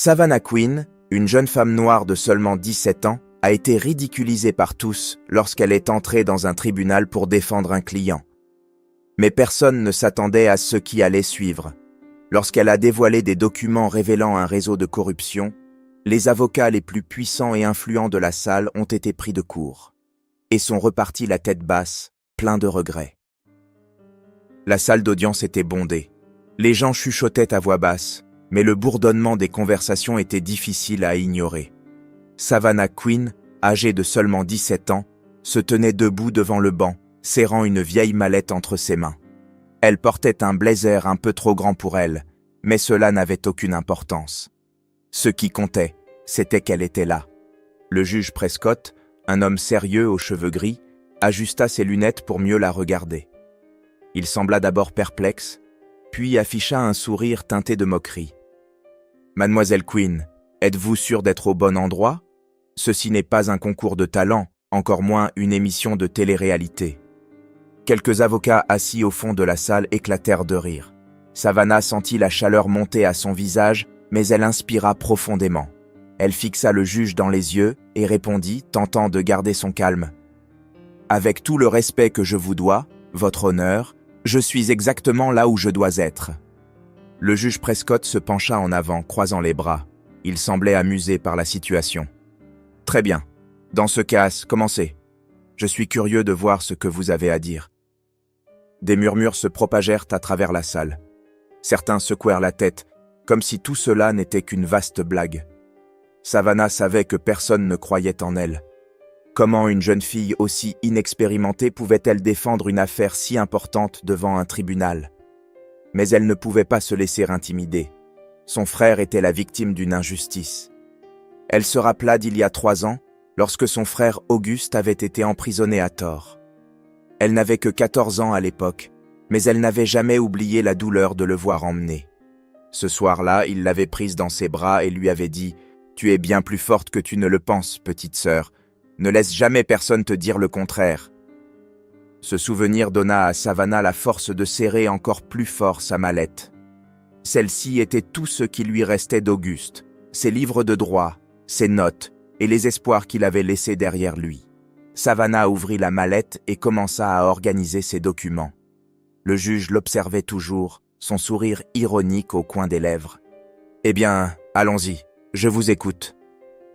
Savannah Quinn, une jeune femme noire de seulement 17 ans, a été ridiculisée par tous lorsqu'elle est entrée dans un tribunal pour défendre un client. Mais personne ne s'attendait à ce qui allait suivre. Lorsqu'elle a dévoilé des documents révélant un réseau de corruption, les avocats les plus puissants et influents de la salle ont été pris de court et sont repartis la tête basse, pleins de regrets. La salle d'audience était bondée. Les gens chuchotaient à voix basse, mais le bourdonnement des conversations était difficile à ignorer. Savannah Quinn, âgée de seulement 17 ans, se tenait debout devant le banc, serrant une vieille mallette entre ses mains. Elle portait un blazer un peu trop grand pour elle, mais cela n'avait aucune importance. Ce qui comptait, c'était qu'elle était là. Le juge Prescott, un homme sérieux aux cheveux gris, ajusta ses lunettes pour mieux la regarder. Il sembla d'abord perplexe, puis afficha un sourire teinté de moquerie. « Mademoiselle Quinn, êtes-vous sûre d'être au bon endroit ? Ceci n'est pas un concours de talent, encore moins une émission de télé-réalité. » Quelques avocats assis au fond de la salle éclatèrent de rire. Savannah sentit la chaleur monter à son visage, mais elle inspira profondément. Elle fixa le juge dans les yeux et répondit, tentant de garder son calme. « Avec tout le respect que je vous dois, votre honneur, je suis exactement là où je dois être. » Le juge Prescott se pencha en avant, croisant les bras. Il semblait amusé par la situation. « Très bien. Dans ce cas, commencez. Je suis curieux de voir ce que vous avez à dire. » Des murmures se propagèrent à travers la salle. Certains secouèrent la tête, comme si tout cela n'était qu'une vaste blague. Savannah savait que personne ne croyait en elle. Comment une jeune fille aussi inexpérimentée pouvait-elle défendre une affaire si importante devant un tribunal ? Mais elle ne pouvait pas se laisser intimider. Son frère était la victime d'une injustice. Elle se rappela d'il y a 3 ans, lorsque son frère Auguste avait été emprisonné à tort. Elle n'avait que 14 ans à l'époque, mais elle n'avait jamais oublié la douleur de le voir emmené. Ce soir-là, il l'avait prise dans ses bras et lui avait dit « Tu es bien plus forte que tu ne le penses, petite sœur. Ne laisse jamais personne te dire le contraire. » Ce souvenir donna à Savannah la force de serrer encore plus fort sa mallette. Celle-ci était tout ce qui lui restait d'Auguste, ses livres de droit, ses notes et les espoirs qu'il avait laissés derrière lui. Savannah ouvrit la mallette et commença à organiser ses documents. Le juge l'observait toujours, son sourire ironique au coin des lèvres. « Eh bien, allons-y, je vous écoute.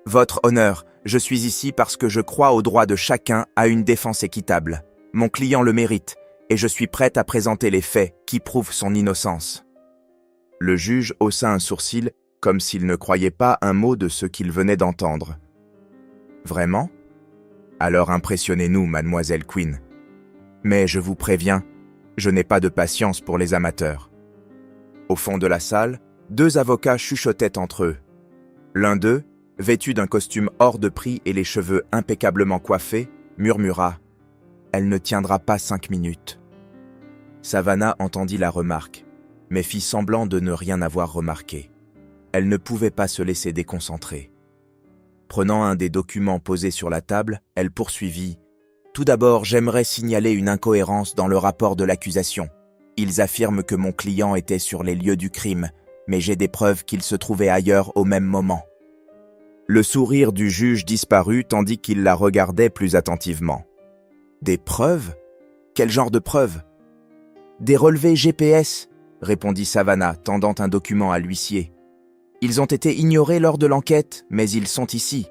Votre honneur, je suis ici parce que je crois au droit de chacun à une défense équitable. Mon client le mérite, et je suis prête à présenter les faits qui prouvent son innocence. » Le juge haussa un sourcil, comme s'il ne croyait pas un mot de ce qu'il venait d'entendre. « Vraiment ? Alors impressionnez-nous, mademoiselle Quinn. Mais je vous préviens, je n'ai pas de patience pour les amateurs. » Au fond de la salle, 2 avocats chuchotaient entre eux. L'un d'eux, vêtu d'un costume hors de prix et les cheveux impeccablement coiffés, murmura « Elle ne tiendra pas 5 minutes. » Savannah entendit la remarque, mais fit semblant de ne rien avoir remarqué. Elle ne pouvait pas se laisser déconcentrer. Prenant un des documents posés sur la table, elle poursuivit « Tout d'abord, j'aimerais signaler une incohérence dans le rapport de l'accusation. Ils affirment que mon client était sur les lieux du crime, mais j'ai des preuves qu'il se trouvait ailleurs au même moment. » Le sourire du juge disparut tandis qu'il la regardait plus attentivement. « Des preuves ? Quel genre de preuves ? » ?»« Des relevés GPS, » répondit Savannah, tendant un document à l'huissier. « Ils ont été ignorés lors de l'enquête, mais ils sont ici.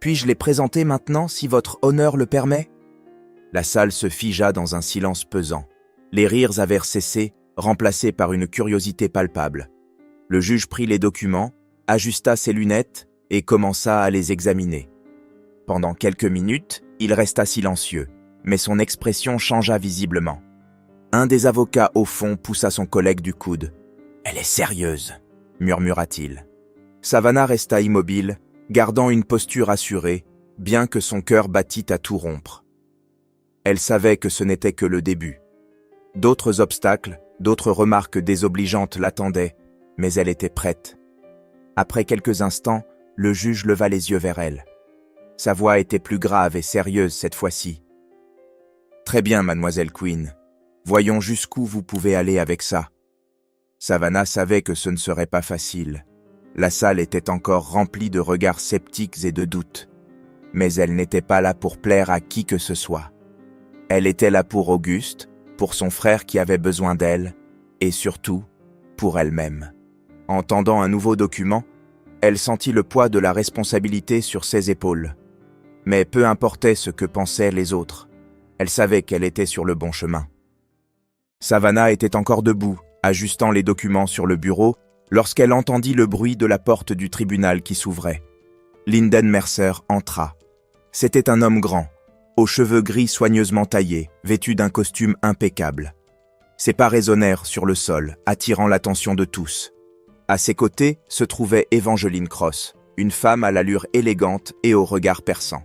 Puis-je les présenter maintenant, si votre honneur le permet ?» La salle se figea dans un silence pesant. Les rires avaient cessé, remplacés par une curiosité palpable. Le juge prit les documents, ajusta ses lunettes et commença à les examiner. Pendant quelques minutes, il resta silencieux, mais son expression changea visiblement. Un des avocats au fond poussa son collègue du coude. « Elle est sérieuse », murmura-t-il. Savannah resta immobile, gardant une posture assurée, bien que son cœur battît à tout rompre. Elle savait que ce n'était que le début. D'autres obstacles, d'autres remarques désobligeantes l'attendaient, mais elle était prête. Après quelques instants, le juge leva les yeux vers elle. Sa voix était plus grave et sérieuse cette fois-ci. « Très bien, mademoiselle Quinn. Voyons jusqu'où vous pouvez aller avec ça. » Savannah savait que ce ne serait pas facile. La salle était encore remplie de regards sceptiques et de doutes. Mais elle n'était pas là pour plaire à qui que ce soit. Elle était là pour Auguste, pour son frère qui avait besoin d'elle, et surtout, pour elle-même. Entendant un nouveau document, elle sentit le poids de la responsabilité sur ses épaules. Mais peu importait ce que pensaient les autres, elle savait qu'elle était sur le bon chemin. Savannah était encore debout, ajustant les documents sur le bureau, lorsqu'elle entendit le bruit de la porte du tribunal qui s'ouvrait. Linden Mercer entra. C'était un homme grand, aux cheveux gris soigneusement taillés, vêtu d'un costume impeccable. Ses pas résonnèrent sur le sol, attirant l'attention de tous. À ses côtés se trouvait Evangeline Cross, une femme à l'allure élégante et au regard perçant.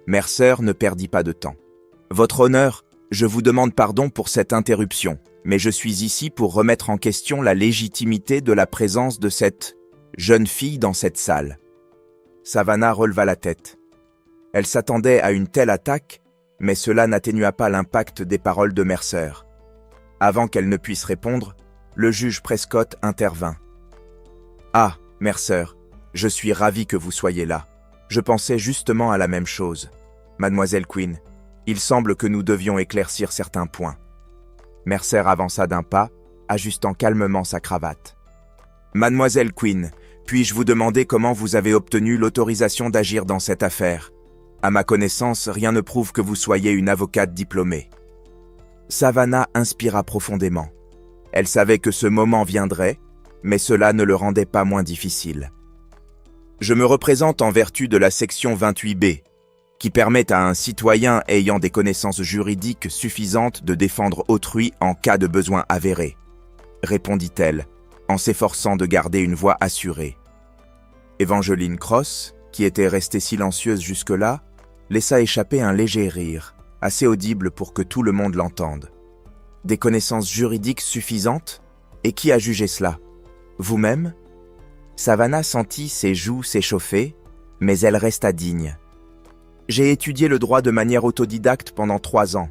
Mercer ne perdit pas de temps. « Votre honneur, je vous demande pardon pour cette interruption, mais je suis ici pour remettre en question la légitimité de la présence de cette jeune fille dans cette salle. » Savannah releva la tête. Elle s'attendait à une telle attaque, mais cela n'atténua pas l'impact des paroles de Mercer. Avant qu'elle ne puisse répondre, le juge Prescott intervint. « Ah, Mercer, je suis ravi que vous soyez là. Je pensais justement à la même chose. Mademoiselle Quinn, il semble que nous devions éclaircir certains points. » Mercer avança d'un pas, ajustant calmement sa cravate. « Mademoiselle Quinn, puis-je vous demander comment vous avez obtenu l'autorisation d'agir dans cette affaire? À ma connaissance, rien ne prouve que vous soyez une avocate diplômée. » Savannah inspira profondément. Elle savait que ce moment viendrait, mais cela ne le rendait pas moins difficile. « Je me représente en vertu de la section 28B, qui permet à un citoyen ayant des connaissances juridiques suffisantes de défendre autrui en cas de besoin avéré, » répondit-elle, en s'efforçant de garder une voix assurée. Evangeline Cross, qui était restée silencieuse jusque-là, laissa échapper un léger rire, assez audible pour que tout le monde l'entende. « Des connaissances juridiques suffisantes? Et qui a jugé cela? Vous-même » Savannah sentit ses joues s'échauffer, mais elle resta digne. « J'ai étudié le droit de manière autodidacte pendant 3 ans.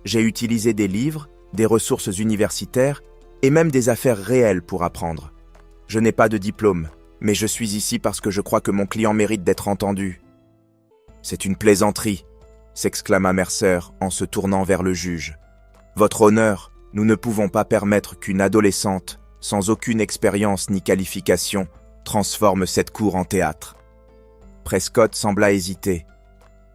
J'ai utilisé des livres, des ressources universitaires et même des affaires réelles pour apprendre. Je n'ai pas de diplôme, mais je suis ici parce que je crois que mon client mérite d'être entendu. »« C'est une plaisanterie, » s'exclama Mercer en se tournant vers le juge. « Votre honneur, nous ne pouvons pas permettre qu'une adolescente, sans aucune expérience ni qualification, transforme cette cour en théâtre. » Prescott sembla hésiter.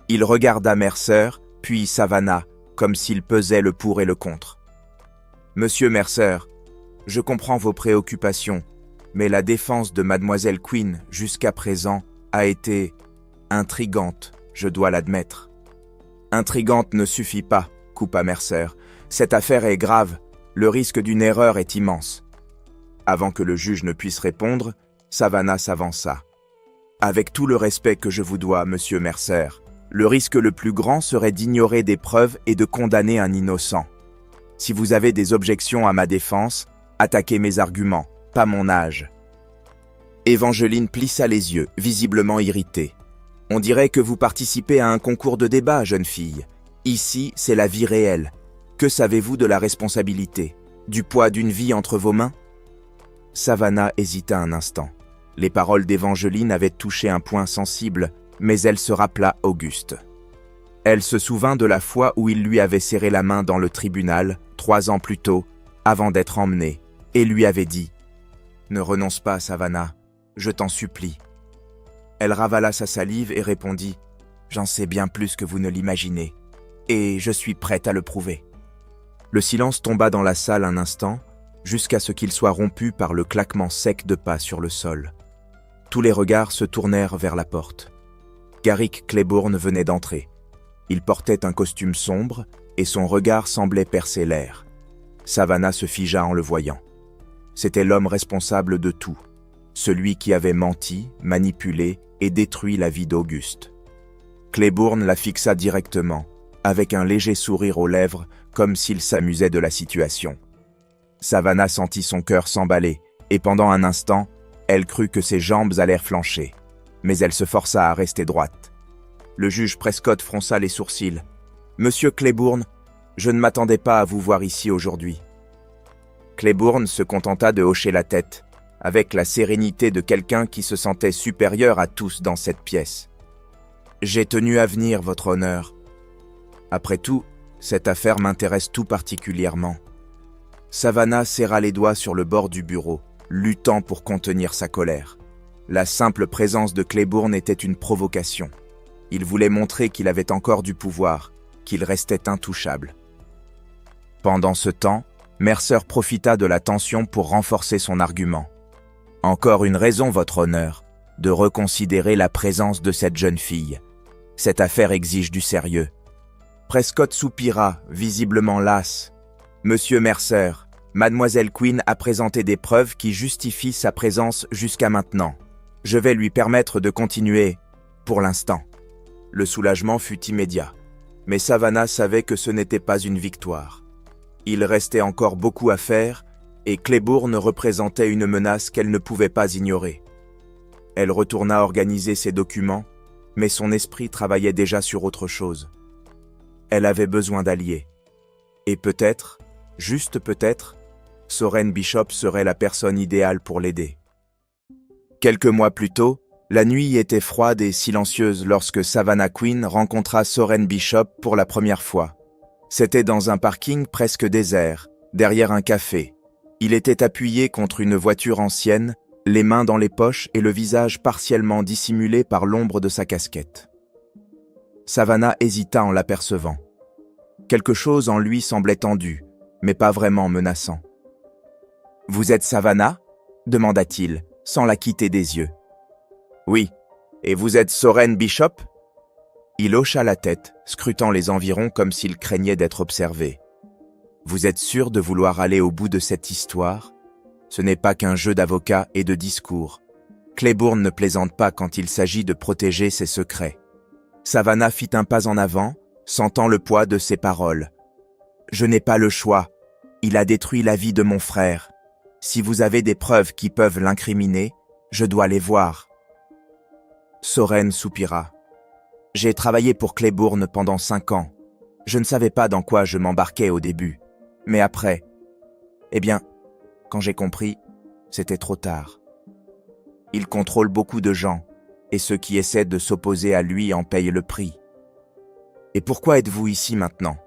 Il regarda Mercer, puis Savannah, comme s'il pesait le pour et le contre. « Monsieur Mercer, je comprends vos préoccupations, mais la défense de Mademoiselle Quinn jusqu'à présent a été intrigante, je dois l'admettre. »« Intrigante ne suffit pas, » coupa Mercer. « Cette affaire est grave, le risque d'une erreur est immense. » Avant que le juge ne puisse répondre, Savannah s'avança. « Avec tout le respect que je vous dois, monsieur Mercer, le risque le plus grand serait d'ignorer des preuves et de condamner un innocent. Si vous avez des objections à ma défense, attaquez mes arguments, pas mon âge. » Evangeline plissa les yeux, visiblement irritée. « On dirait que vous participez à un concours de débat, jeune fille. Ici, c'est la vie réelle. Que savez-vous de la responsabilité? Du poids d'une vie entre vos mains ?» Savannah hésita un instant. Les paroles d'Evangeline avaient touché un point sensible, mais elle se rappela Auguste. Elle se souvint de la fois où il lui avait serré la main dans le tribunal, 3 ans plus tôt, avant d'être emmenée, et lui avait dit « Ne renonce pas, Savannah, je t'en supplie. » Elle ravala sa salive et répondit « J'en sais bien plus que vous ne l'imaginez, et je suis prête à le prouver. » Le silence tomba dans la salle un instant, jusqu'à ce qu'il soit rompu par le claquement sec de pas sur le sol. Tous les regards se tournèrent vers la porte. Garrick Claiborne venait d'entrer. Il portait un costume sombre et son regard semblait percer l'air. Savannah se figea en le voyant. C'était l'homme responsable de tout, celui qui avait menti, manipulé et détruit la vie d'Auguste. Claiborne la fixa directement, avec un léger sourire aux lèvres, comme s'il s'amusait de la situation. Savannah sentit son cœur s'emballer, et pendant un instant, elle crut que ses jambes allèrent flancher. Mais elle se força à rester droite. Le juge Prescott fronça les sourcils. « Monsieur Claiborne, je ne m'attendais pas à vous voir ici aujourd'hui. » Claiborne se contenta de hocher la tête, avec la sérénité de quelqu'un qui se sentait supérieur à tous dans cette pièce. « J'ai tenu à venir, votre honneur. Après tout, cette affaire m'intéresse tout particulièrement. » Savannah serra les doigts sur le bord du bureau, luttant pour contenir sa colère. La simple présence de Claiborne était une provocation. Il voulait montrer qu'il avait encore du pouvoir, qu'il restait intouchable. Pendant ce temps, Mercer profita de la tension pour renforcer son argument. « Encore une raison, votre honneur, de reconsidérer la présence de cette jeune fille. Cette affaire exige du sérieux. » Prescott soupira, visiblement las. « Monsieur Mercer, Mademoiselle Quinn a présenté des preuves qui justifient sa présence jusqu'à maintenant. Je vais lui permettre de continuer, pour l'instant. » Le soulagement fut immédiat. Mais Savannah savait que ce n'était pas une victoire. Il restait encore beaucoup à faire, et Claiborne représentait une menace qu'elle ne pouvait pas ignorer. Elle retourna organiser ses documents, mais son esprit travaillait déjà sur autre chose. Elle avait besoin d'alliés. Et peut-être, juste peut-être, Soren Bishop serait la personne idéale pour l'aider. Quelques mois plus tôt, la nuit était froide et silencieuse lorsque Savannah Quinn rencontra Soren Bishop pour la première fois. C'était dans un parking presque désert, derrière un café. Il était appuyé contre une voiture ancienne, les mains dans les poches et le visage partiellement dissimulé par l'ombre de sa casquette. Savannah hésita en l'apercevant. Quelque chose en lui semblait tendu, mais pas vraiment menaçant. « Vous êtes Savannah ?» demanda-t-il, sans la quitter des yeux. « Oui. Et vous êtes Soren Bishop ?» Il hocha la tête, scrutant les environs comme s'il craignait d'être observé. « Vous êtes sûr de vouloir aller au bout de cette histoire ? Ce n'est pas qu'un jeu d'avocats et de discours. Claiborne ne plaisante pas quand il s'agit de protéger ses secrets. » Savannah fit un pas en avant, sentant le poids de ses paroles. « Je n'ai pas le choix. Il a détruit la vie de mon frère. Si vous avez des preuves qui peuvent l'incriminer, je dois les voir. » Soren soupira. « J'ai travaillé pour Claiborne pendant 5 ans. Je ne savais pas dans quoi je m'embarquais au début. Mais après, eh bien, quand j'ai compris, c'était trop tard. Il contrôle beaucoup de gens, et ceux qui essaient de s'opposer à lui en payent le prix. »« Et pourquoi êtes-vous ici maintenant ?»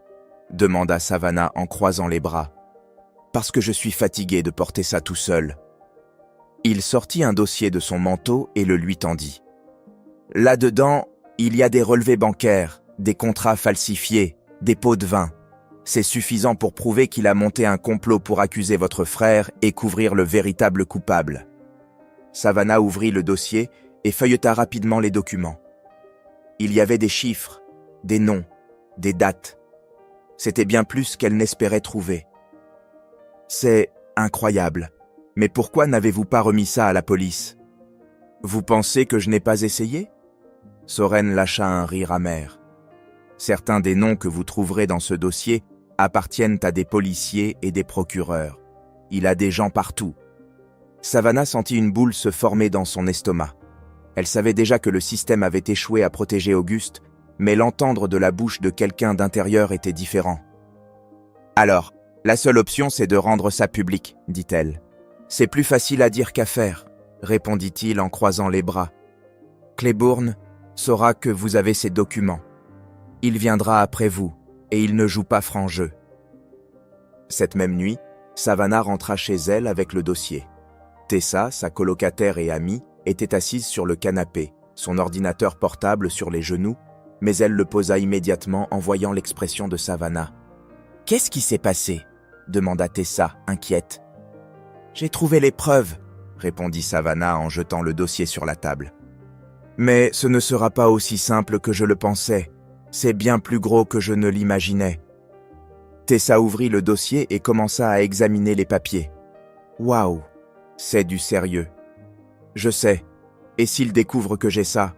demanda Savannah en croisant les bras. « Parce que je suis fatigué de porter ça tout seul. » Il sortit un dossier de son manteau et le lui tendit. « Là-dedans, il y a des relevés bancaires, des contrats falsifiés, des pots de vin. C'est suffisant pour prouver qu'il a monté un complot pour accuser votre frère et couvrir le véritable coupable. » Savannah ouvrit le dossier et feuilleta rapidement les documents. Il y avait des chiffres, des noms, des dates. C'était bien plus qu'elle n'espérait trouver. « C'est incroyable. Mais pourquoi n'avez-vous pas remis ça à la police ? Vous pensez que je n'ai pas essayé ?» Soren lâcha un rire amer. « Certains des noms que vous trouverez dans ce dossier appartiennent à des policiers et des procureurs. Il a des gens partout. » Savannah sentit une boule se former dans son estomac. Elle savait déjà que le système avait échoué à protéger Auguste, mais l'entendre de la bouche de quelqu'un d'intérieur était différent. « Alors, la seule option c'est de rendre ça public, dit-elle. « C'est plus facile à dire qu'à faire, répondit-il en croisant les bras. « Claiborne saura que vous avez ces documents. Il viendra après vous, et il ne joue pas franc jeu. » Cette même nuit, Savannah rentra chez elle avec le dossier. Tessa, sa colocataire et amie, était assise sur le canapé, son ordinateur portable sur les genoux, mais elle le posa immédiatement en voyant l'expression de Savannah. « Qu'est-ce qui s'est passé ?» demanda Tessa, inquiète. « J'ai trouvé les preuves, » répondit Savannah en jetant le dossier sur la table. « Mais ce ne sera pas aussi simple que je le pensais. C'est bien plus gros que je ne l'imaginais. » Tessa ouvrit le dossier et commença à examiner les papiers. « Waouh, c'est du sérieux. Je sais. Et s'il découvre que j'ai ça ?»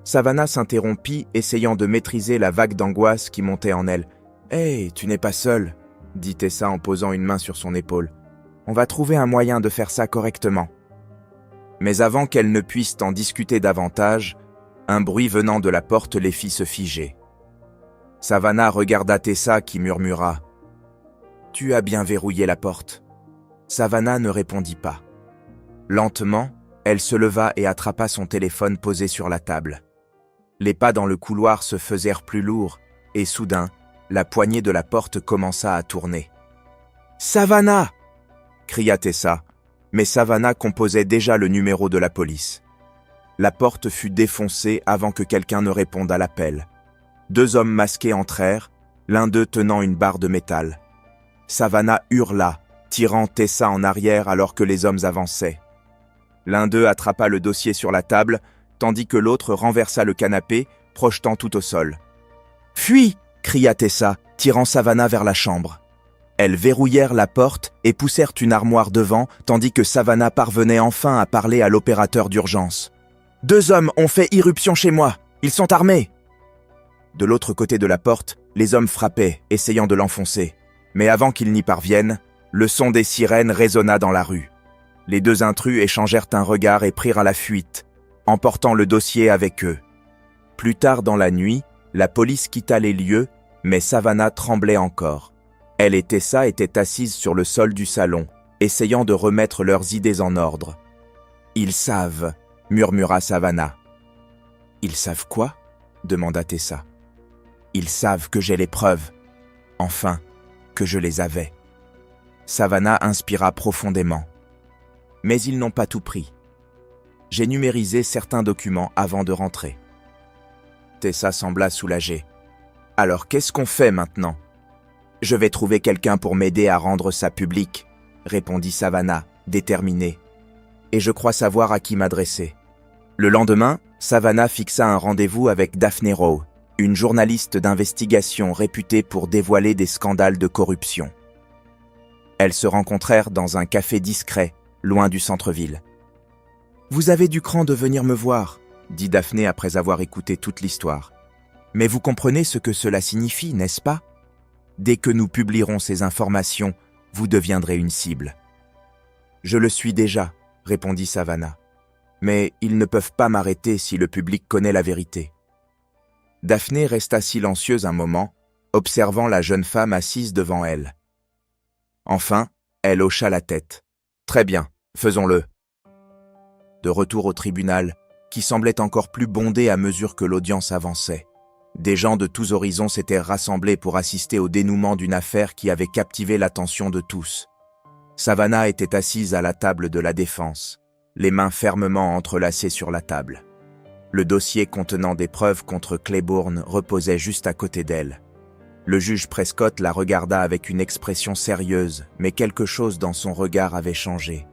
Savannah s'interrompit, essayant de maîtriser la vague d'angoisse qui montait en elle. « Hey, tu n'es pas seule, » dit Tessa en posant une main sur son épaule. « On va trouver un moyen de faire ça correctement. » Mais avant qu'elle ne puisse en discuter davantage, un bruit venant de la porte les fit se figer. Savannah regarda Tessa qui murmura « Tu as bien verrouillé la porte. » Savannah ne répondit pas. Lentement, elle se leva et attrapa son téléphone posé sur la table. Les pas dans le couloir se faisèrent plus lourds, et soudain, la poignée de la porte commença à tourner. « Savannah !» cria Tessa, mais Savannah composait déjà le numéro de la police. La porte fut défoncée avant que quelqu'un ne réponde à l'appel. 2 hommes masqués entrèrent, l'un d'eux tenant une barre de métal. Savannah hurla, tirant Tessa en arrière alors que les hommes avançaient. L'un d'eux attrapa le dossier sur la table, tandis que l'autre renversa le canapé, projetant tout au sol. « Fuis !» cria Tessa, tirant Savannah vers la chambre. Elles verrouillèrent la porte et poussèrent une armoire devant, tandis que Savannah parvenait enfin à parler à l'opérateur d'urgence. « 2 hommes ont fait irruption chez moi. Ils sont armés !» De l'autre côté de la porte, les hommes frappaient, essayant de l'enfoncer. Mais avant qu'ils n'y parviennent, le son des sirènes résonna dans la rue. Les 2 intrus échangèrent un regard et prirent la fuite, emportant le dossier avec eux. Plus tard dans la nuit, la police quitta les lieux, mais Savannah tremblait encore. Elle et Tessa étaient assises sur le sol du salon, essayant de remettre leurs idées en ordre. « Ils savent », murmura Savannah. « Ils savent quoi ?» demanda Tessa. « Ils savent que j'ai les preuves. Enfin, que je les avais. » Savannah inspira profondément. « Mais ils n'ont pas tout pris. J'ai numérisé certains documents avant de rentrer. » Tessa sembla soulagée. « Alors qu'est-ce qu'on fait maintenant ?»« Je vais trouver quelqu'un pour m'aider à rendre ça public, » répondit Savannah, déterminée. « Et je crois savoir à qui m'adresser. » Le lendemain, Savannah fixa un rendez-vous avec Daphne Rowe, une journaliste d'investigation réputée pour dévoiler des scandales de corruption. Elles se rencontrèrent dans un café discret, loin du centre-ville. « Vous avez du cran de venir me voir, » dit Daphne après avoir écouté toute l'histoire. « Mais vous comprenez ce que cela signifie, n'est-ce pas? Dès que nous publierons ces informations, vous deviendrez une cible. »« Je le suis déjà, » répondit Savannah. « Mais ils ne peuvent pas m'arrêter si le public connaît la vérité. » Daphne resta silencieuse un moment, observant la jeune femme assise devant elle. Enfin, elle hocha la tête. « Très bien, faisons-le. » De retour au tribunal, qui semblait encore plus bondé à mesure que l'audience avançait. Des gens de tous horizons s'étaient rassemblés pour assister au dénouement d'une affaire qui avait captivé l'attention de tous. Savannah était assise à la table de la défense, les mains fermement entrelacées sur la table. Le dossier contenant des preuves contre Claiborne reposait juste à côté d'elle. Le juge Prescott la regarda avec une expression sérieuse, mais quelque chose dans son regard avait changé.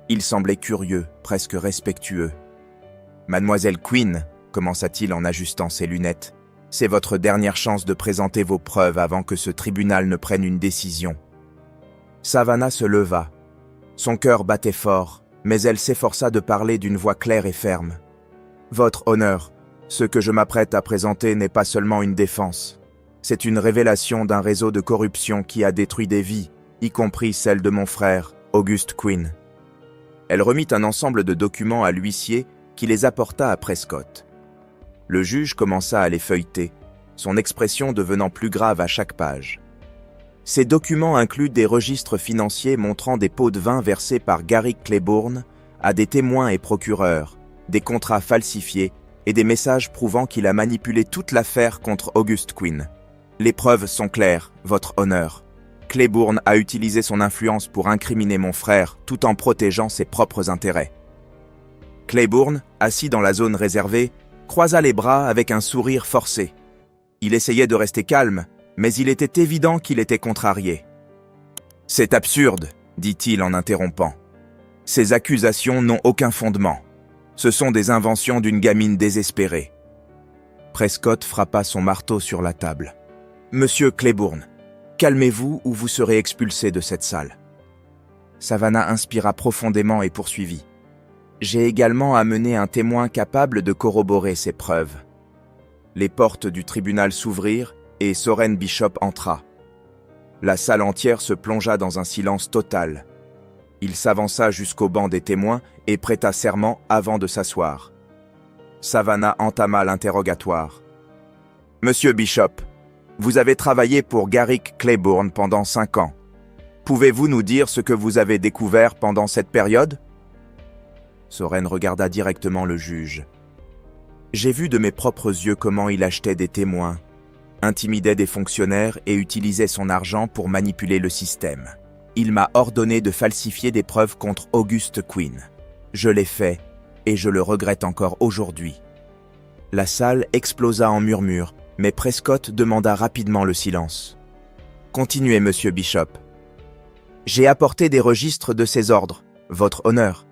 Il semblait curieux, presque respectueux. « Mademoiselle Quinn, » commença-t-il en ajustant ses lunettes, « c'est votre dernière chance de présenter vos preuves avant que ce tribunal ne prenne une décision. » Savannah se leva. Son cœur battait fort, mais elle s'efforça de parler d'une voix claire et ferme. « Votre honneur, ce que je m'apprête à présenter n'est pas seulement une défense. C'est une révélation d'un réseau de corruption qui a détruit des vies, y compris celle de mon frère, August Quinn. » Elle remit un ensemble de documents à l'huissier qui les apporta à Prescott. Le juge commença à les feuilleter, son expression devenant plus grave à chaque page. Ces documents incluent des registres financiers montrant des pots de vin versés par Garrick Claiborne à des témoins et procureurs, des contrats falsifiés et des messages prouvant qu'il a manipulé toute l'affaire contre August Quinn. Les preuves sont claires, votre honneur. Claiborne a utilisé son influence pour incriminer mon frère tout en protégeant ses propres intérêts. Claiborne, assis dans la zone réservée, croisa les bras avec un sourire forcé. Il essayait de rester calme, mais il était évident qu'il était contrarié. « C'est absurde, » dit-il en interrompant. « Ces accusations n'ont aucun fondement. Ce sont des inventions d'une gamine désespérée. » Prescott frappa son marteau sur la table. « Monsieur Claiborne, calmez-vous ou vous serez expulsé de cette salle. » Savannah inspira profondément et poursuivit. « J'ai également amené un témoin capable de corroborer ces preuves. » Les portes du tribunal s'ouvrirent et Soren Bishop entra. La salle entière se plongea dans un silence total. Il s'avança jusqu'au banc des témoins et prêta serment avant de s'asseoir. Savannah entama l'interrogatoire. « Monsieur Bishop, vous avez travaillé pour Garrick Claiborne pendant 5 ans. Pouvez-vous nous dire ce que vous avez découvert pendant cette période ? » Soren regarda directement le juge. J'ai vu de mes propres yeux comment il achetait des témoins, intimidait des fonctionnaires et utilisait son argent pour manipuler le système. Il m'a ordonné de falsifier des preuves contre Auguste Quinn. Je l'ai fait, et je le regrette encore aujourd'hui. La salle explosa en murmures, mais Prescott demanda rapidement le silence. Continuez, monsieur Bishop. J'ai apporté des registres de ces ordres, votre honneur.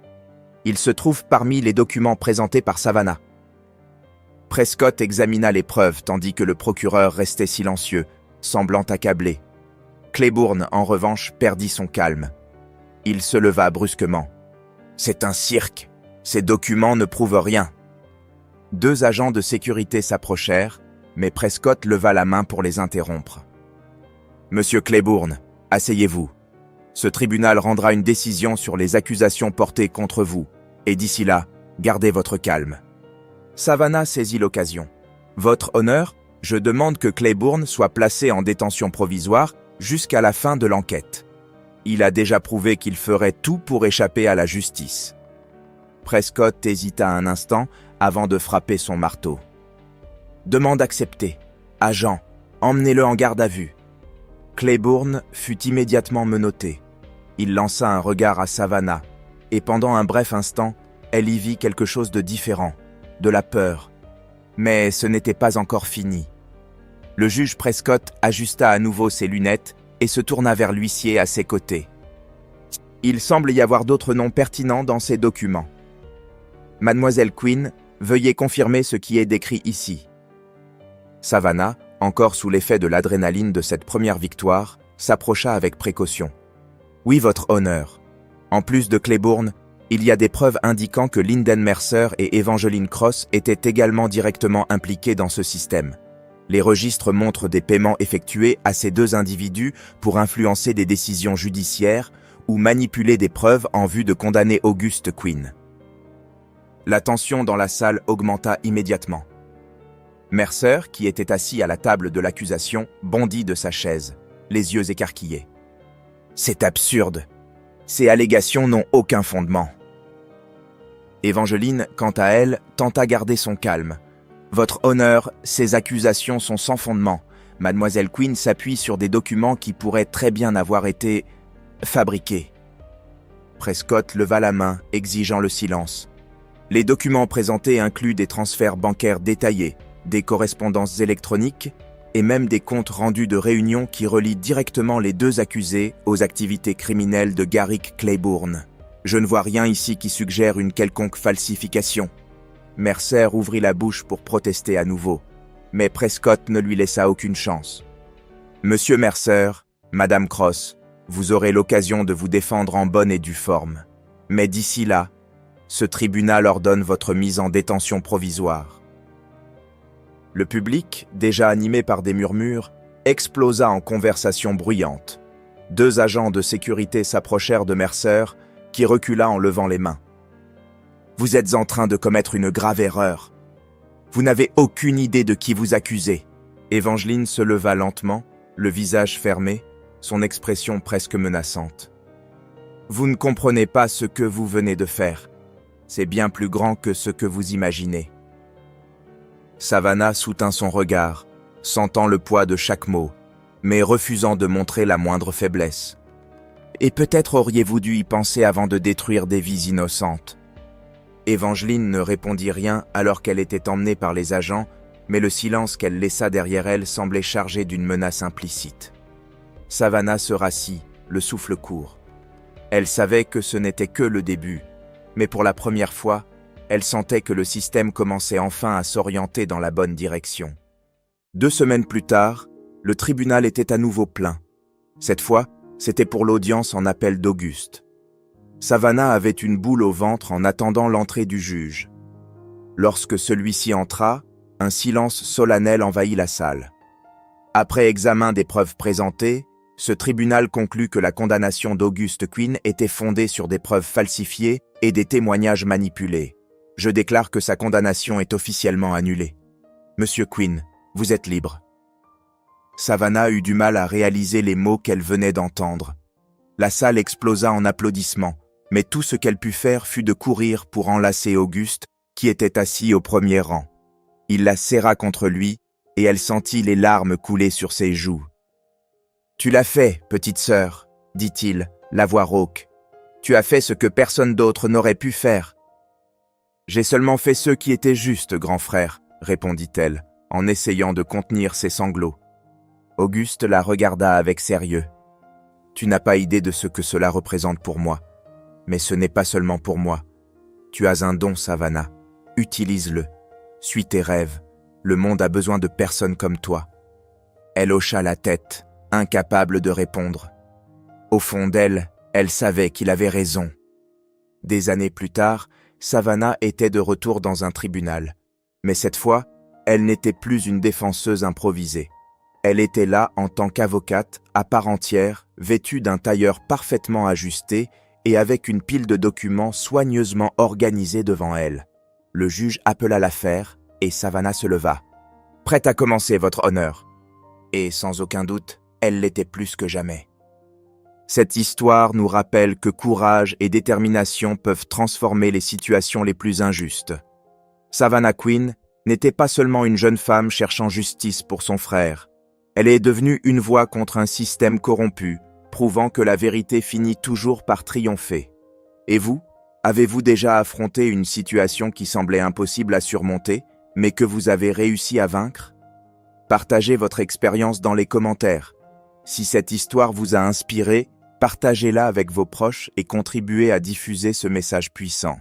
Ils se trouvent parmi les documents présentés par Savannah. Prescott examina les preuves tandis que le procureur restait silencieux, semblant accablé. Claiborne, en revanche, perdit son calme. Il se leva brusquement. « C'est un cirque. Ces documents ne prouvent rien. » 2 agents de sécurité s'approchèrent, mais Prescott leva la main pour les interrompre. « Monsieur Claiborne, asseyez-vous. Ce tribunal rendra une décision sur les accusations portées contre vous, et d'ici là, gardez votre calme. » Savannah saisit l'occasion. « Votre honneur, je demande que Claiborne soit placé en détention provisoire jusqu'à la fin de l'enquête. Il a déjà prouvé qu'il ferait tout pour échapper à la justice. » Prescott hésita un instant avant de frapper son marteau. « Demande acceptée. Agent, emmenez-le en garde à vue. » Claiborne fut immédiatement menotté. Il lança un regard à Savannah, et pendant un bref instant, elle y vit quelque chose de différent, de la peur. Mais ce n'était pas encore fini. Le juge Prescott ajusta à nouveau ses lunettes et se tourna vers l'huissier à ses côtés. « Il semble y avoir d'autres noms pertinents dans ces documents. Mademoiselle Quinn, veuillez confirmer ce qui est décrit ici. » Savannah, encore sous l'effet de l'adrénaline de cette première victoire, s'approcha avec précaution. « Oui, votre honneur. En plus de Claiborne, il y a des preuves indiquant que Linden Mercer et Evangeline Cross étaient également directement impliqués dans ce système. Les registres montrent des paiements effectués à ces 2 individus pour influencer des décisions judiciaires ou manipuler des preuves en vue de condamner Auguste Quinn. » La tension dans la salle augmenta immédiatement. Mercer, qui était assis à la table de l'accusation, bondit de sa chaise, les yeux écarquillés. « C'est absurde. Ces allégations n'ont aucun fondement. » Evangeline, quant à elle, tenta garder son calme. « Votre honneur, ces accusations sont sans fondement. Mademoiselle Quinn s'appuie sur des documents qui pourraient très bien avoir été fabriqués. » Prescott leva la main, exigeant le silence. Les documents présentés incluent des transferts bancaires détaillés, des correspondances électroniques et même des comptes rendus de réunions qui relient directement les 2 accusés aux activités criminelles de Garrick Claiborne. Je ne vois rien ici qui suggère une quelconque falsification. Mercer ouvrit la bouche pour protester à nouveau, mais Prescott ne lui laissa aucune chance. « Monsieur Mercer, Madame Cross, vous aurez l'occasion de vous défendre en bonne et due forme. Mais d'ici là, ce tribunal ordonne votre mise en détention provisoire. » Le public, déjà animé par des murmures, explosa en conversation bruyante. 2 agents de sécurité s'approchèrent de Mercer, qui recula en levant les mains. « Vous êtes en train de commettre une grave erreur. Vous n'avez aucune idée de qui vous accusez. » Evangeline se leva lentement, le visage fermé, son expression presque menaçante. « Vous ne comprenez pas ce que vous venez de faire. C'est bien plus grand que ce que vous imaginez. » Savannah soutint son regard, sentant le poids de chaque mot, mais refusant de montrer la moindre faiblesse. « Et peut-être auriez-vous dû y penser avant de détruire des vies innocentes. » Evangeline ne répondit rien alors qu'elle était emmenée par les agents, mais le silence qu'elle laissa derrière elle semblait chargé d'une menace implicite. Savannah se rassit, le souffle court. Elle savait que ce n'était que le début, mais pour la première fois, elle sentait que le système commençait enfin à s'orienter dans la bonne direction. 2 semaines plus tard, le tribunal était à nouveau plein. Cette fois, c'était pour l'audience en appel d'Auguste. Savannah avait une boule au ventre en attendant l'entrée du juge. Lorsque celui-ci entra, un silence solennel envahit la salle. Après examen des preuves présentées, ce tribunal conclut que la condamnation d'Auguste Quinn était fondée sur des preuves falsifiées et des témoignages manipulés. Je déclare que sa condamnation est officiellement annulée. Monsieur Quinn, vous êtes libre. » Savannah eut du mal à réaliser les mots qu'elle venait d'entendre. La salle explosa en applaudissements, mais tout ce qu'elle put faire fut de courir pour enlacer Auguste, qui était assis au premier rang. Il la serra contre lui, et elle sentit les larmes couler sur ses joues. « Tu l'as fait, petite sœur, dit-il, la voix rauque. Tu as fait ce que personne d'autre n'aurait pu faire. »« J'ai seulement fait ce qui était juste, grand frère, » répondit-elle, en essayant de contenir ses sanglots. Auguste la regarda avec sérieux. « Tu n'as pas idée de ce que cela représente pour moi. Mais ce n'est pas seulement pour moi. Tu as un don, Savannah. Utilise-le. Suis tes rêves. Le monde a besoin de personnes comme toi. » Elle hocha la tête, incapable de répondre. Au fond d'elle, elle savait qu'il avait raison. Des années plus tard, Savannah était de retour dans un tribunal. Mais cette fois, elle n'était plus une défenseuse improvisée. Elle était là en tant qu'avocate, à part entière, vêtue d'un tailleur parfaitement ajusté et avec une pile de documents soigneusement organisés devant elle. Le juge appela l'affaire et Savannah se leva. « Prête à commencer, votre honneur ?» Et sans aucun doute, elle l'était plus que jamais. Cette histoire nous rappelle que courage et détermination peuvent transformer les situations les plus injustes. Savannah Quinn n'était pas seulement une jeune femme cherchant justice pour son frère. Elle est devenue une voix contre un système corrompu, prouvant que la vérité finit toujours par triompher. Et vous, avez-vous déjà affronté une situation qui semblait impossible à surmonter, mais que vous avez réussi à vaincre? Partagez votre expérience dans les commentaires. Si cette histoire vous a inspiré, partagez-la avec vos proches et contribuez à diffuser ce message puissant.